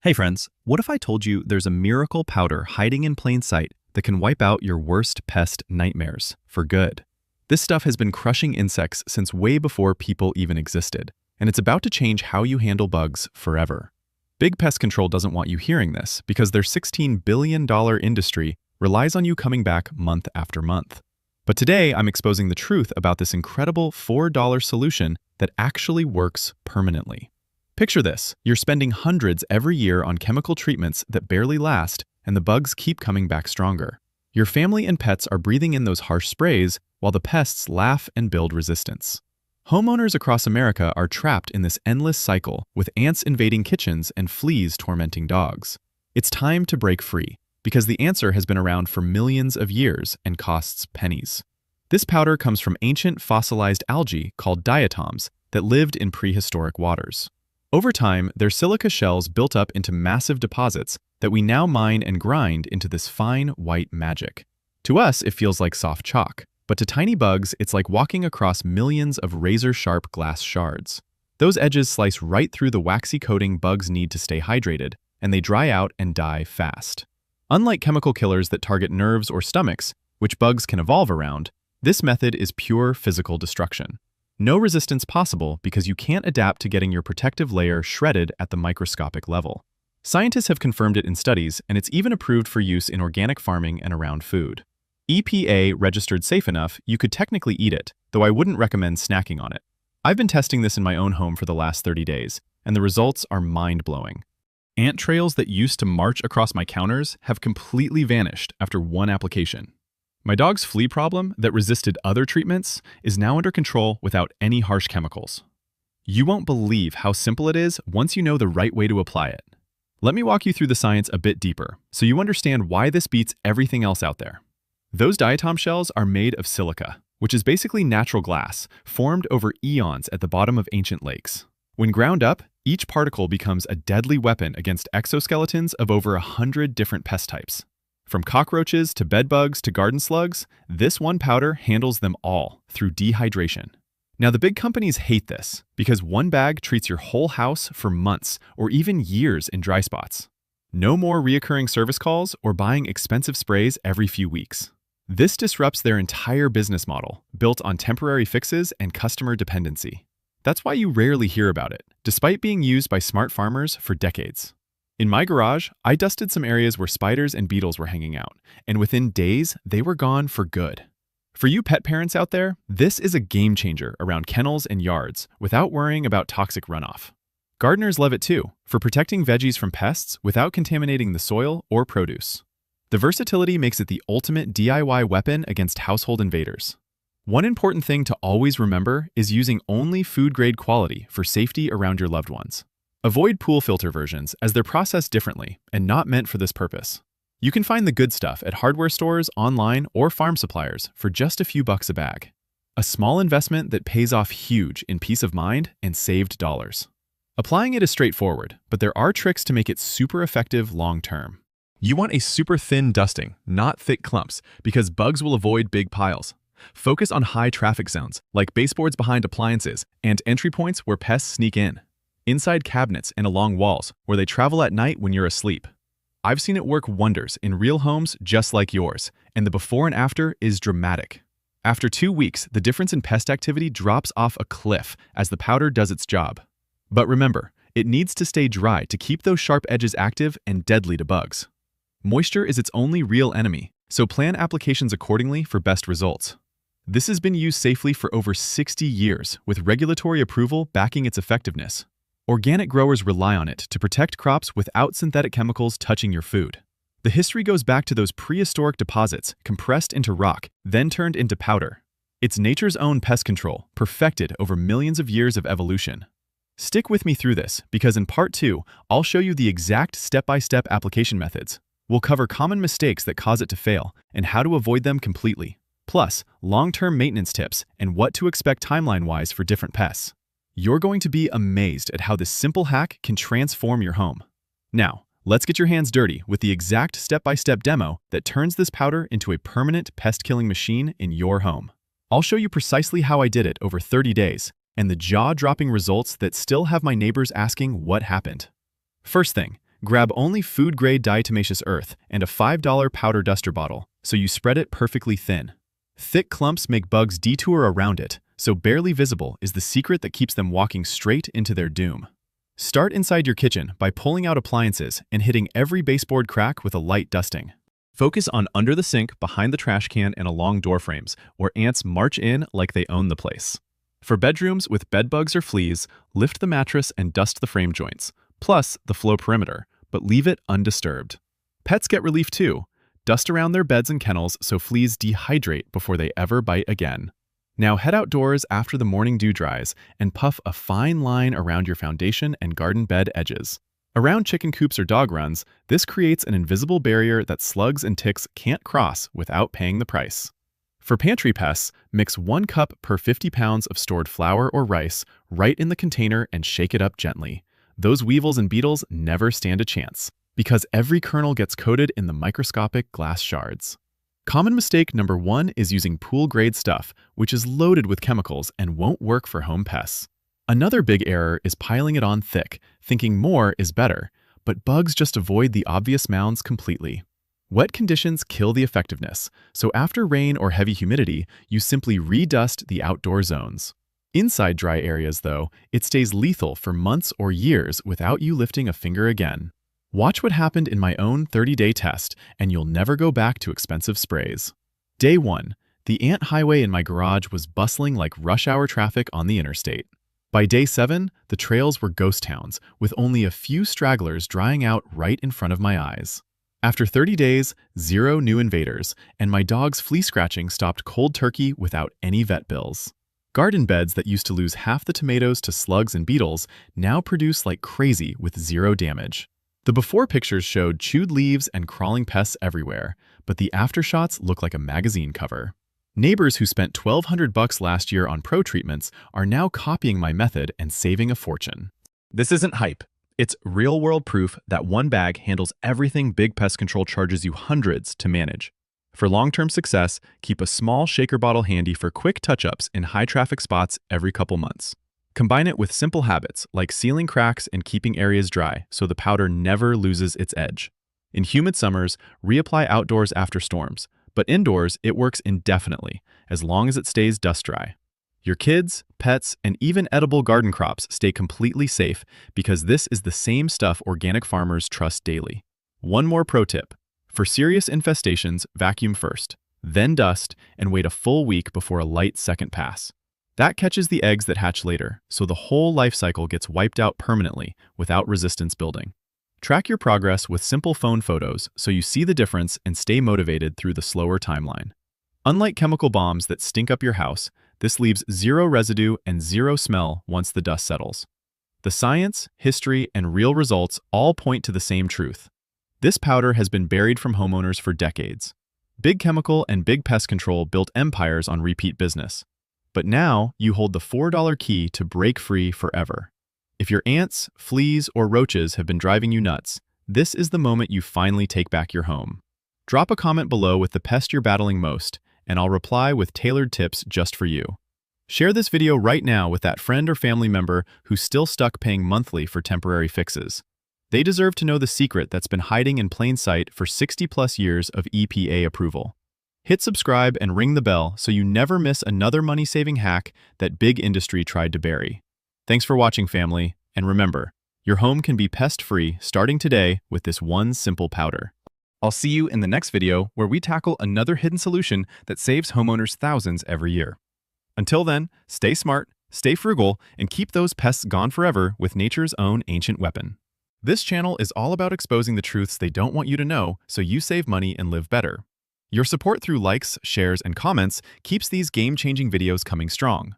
Hey friends, what if I told you there's a miracle powder hiding in plain sight that can wipe out your worst pest nightmares for good? This stuff has been crushing insects since way before people even existed, and it's about to change how you handle bugs forever. Big Pest Control doesn't want you hearing this because their $16 billion industry relies on you coming back month after month. But today, I'm exposing the truth about this incredible $4 solution that actually works permanently. Picture this, you're spending hundreds every year on chemical treatments that barely last, and the bugs keep coming back stronger. Your family and pets are breathing in those harsh sprays while the pests laugh and build resistance. Homeowners across America are trapped in this endless cycle with ants invading kitchens and fleas tormenting dogs. It's time to break free, because the answer has been around for millions of years and costs pennies. This powder comes from ancient fossilized algae called diatoms that lived in prehistoric waters. Over time, their silica shells built up into massive deposits that we now mine and grind into this fine white magic. To us, it feels like soft chalk, but to tiny bugs, it's like walking across millions of razor-sharp glass shards. Those edges slice right through the waxy coating bugs need to stay hydrated, and they dry out and die fast. Unlike chemical killers that target nerves or stomachs, which bugs can evolve around, this method is pure physical destruction. No resistance possible because you can't adapt to getting your protective layer shredded at the microscopic level. Scientists have confirmed it in studies, and it's even approved for use in organic farming and around food. EPA registered safe enough, you could technically eat it, though I wouldn't recommend snacking on it. I've been testing this in my own home for the last 30 days, and the results are mind-blowing. Ant trails that used to march across my counters have completely vanished after one application. My dog's flea problem that resisted other treatments is now under control without any harsh chemicals. You won't believe how simple it is once you know the right way to apply it. Let me walk you through the science a bit deeper so you understand why this beats everything else out there. Those diatom shells are made of silica, which is basically natural glass formed over eons at the bottom of ancient lakes. When ground up, each particle becomes a deadly weapon against exoskeletons of over 100 different pest types. From cockroaches to bedbugs to garden slugs, this one powder handles them all through dehydration. Now, the big companies hate this because one bag treats your whole house for months or even years in dry spots. No more reoccurring service calls or buying expensive sprays every few weeks. This disrupts their entire business model, built on temporary fixes and customer dependency. That's why you rarely hear about it, despite being used by smart farmers for decades. In my garage, I dusted some areas where spiders and beetles were hanging out, and within days, they were gone for good. For you pet parents out there, this is a game changer around kennels and yards without worrying about toxic runoff. Gardeners love it too, for protecting veggies from pests without contaminating the soil or produce. The versatility makes it the ultimate DIY weapon against household invaders. One important thing to always remember is using only food-grade quality for safety around your loved ones. Avoid pool filter versions as they're processed differently and not meant for this purpose. You can find the good stuff at hardware stores, online, or farm suppliers for just a few bucks a bag. A small investment that pays off huge in peace of mind and saved dollars. Applying it is straightforward, but there are tricks to make it super effective long-term. You want a super thin dusting, not thick clumps, because bugs will avoid big piles. Focus on high traffic zones, like baseboards behind appliances and entry points where pests sneak in. Inside cabinets and along walls, where they travel at night when you're asleep. I've seen it work wonders in real homes just like yours, and the before and after is dramatic. After 2 weeks, the difference in pest activity drops off a cliff as the powder does its job. But remember, it needs to stay dry to keep those sharp edges active and deadly to bugs. Moisture is its only real enemy, so plan applications accordingly for best results. This has been used safely for over 60 years, with regulatory approval backing its effectiveness. Organic growers rely on it to protect crops without synthetic chemicals touching your food. The history goes back to those prehistoric deposits compressed into rock, then turned into powder. It's nature's own pest control, perfected over millions of years of evolution. Stick with me through this, because in part 2, I'll show you the exact step-by-step application methods. We'll cover common mistakes that cause it to fail and how to avoid them completely. Plus, long-term maintenance tips and what to expect timeline-wise for different pests. You're going to be amazed at how this simple hack can transform your home. Now, let's get your hands dirty with the exact step-by-step demo that turns this powder into a permanent pest-killing machine in your home. I'll show you precisely how I did it over 30 days and the jaw-dropping results that still have my neighbors asking what happened. First thing, Grab only Food Grade Diatomaceous Earth and a $5 powder duster bottle, so you spread it perfectly thin. Thick clumps make bugs detour around it, so barely visible is the secret that keeps them walking straight into their doom. Start inside your kitchen by pulling out appliances and hitting every baseboard crack with a light dusting. Focus on under the sink, behind the trash can, and along door frames, where ants march in like they own the place. For bedrooms with bedbugs or fleas, lift the mattress and dust the frame joints, plus the floor perimeter, but leave it undisturbed. Pets get relief too. Dust around their beds and kennels so fleas dehydrate before they ever bite again. Now head outdoors after the morning dew dries and puff a fine line around your foundation and garden bed edges. Around chicken coops or dog runs, this creates an invisible barrier that slugs and ticks can't cross without paying the price. For pantry pests, mix 1 cup per 50 pounds of stored flour or rice right in the container and shake it up gently. Those weevils and beetles never stand a chance, because every kernel gets coated in the microscopic glass shards. Common mistake number 1 is using pool-grade stuff, which is loaded with chemicals and won't work for home pests. Another big error is piling it on thick, thinking more is better, but bugs just avoid the obvious mounds completely. Wet conditions kill the effectiveness, so after rain or heavy humidity, you simply redust the outdoor zones. Inside dry areas, though, it stays lethal for months or years without you lifting a finger again. Watch what happened in my own 30-day test, and you'll never go back to expensive sprays. Day 1. The ant highway in my garage was bustling like rush hour traffic on the interstate. By day 7, the trails were ghost towns, with only a few stragglers drying out right in front of my eyes. After 30 days, 0 new invaders, and my dog's flea scratching stopped cold turkey without any vet bills. Garden beds that used to lose half the tomatoes to slugs and beetles now produce like crazy with 0 damage. The before pictures showed chewed leaves and crawling pests everywhere, but the aftershots look like a magazine cover. Neighbors who spent $1,200 last year on pro treatments are now copying my method and saving a fortune. This isn't hype. It's real-world proof that one bag handles everything Big Pest Control charges you hundreds to manage. For long-term success, keep a small shaker bottle handy for quick touch-ups in high-traffic spots every couple months. Combine it with simple habits like sealing cracks and keeping areas dry so the powder never loses its edge. In humid summers, reapply outdoors after storms, but indoors it works indefinitely, as long as it stays dust dry. Your kids, pets, and even edible garden crops stay completely safe because this is the same stuff organic farmers trust daily. One more pro tip. For serious infestations, vacuum first, then dust, and wait a full week before a light second pass. That catches the eggs that hatch later, so the whole life cycle gets wiped out permanently without resistance building. Track your progress with simple phone photos so you see the difference and stay motivated through the slower timeline. Unlike chemical bombs that stink up your house, this leaves 0 residue and 0 smell once the dust settles. The science, history, and real results all point to the same truth. This powder has been buried from homeowners for decades. Big Chemical and Big Pest Control built empires on repeat business. But now you hold the $4 key to break free forever. If your ants, fleas, or roaches have been driving you nuts, this is the moment you finally take back your home. Drop a comment below with the pest you're battling most, and I'll reply with tailored tips just for you. Share this video right now with that friend or family member who's still stuck paying monthly for temporary fixes. They deserve to know the secret that's been hiding in plain sight for 60+ years of EPA approval. Hit subscribe and ring the bell so you never miss another money-saving hack that big industry tried to bury. Thanks for watching, family, and remember, your home can be pest-free starting today with this one simple powder. I'll see you in the next video where we tackle another hidden solution that saves homeowners thousands every year. Until then, stay smart, stay frugal, and keep those pests gone forever with nature's own ancient weapon. This channel is all about exposing the truths they don't want you to know so you save money and live better. Your support through likes, shares, and comments keeps these game-changing videos coming strong.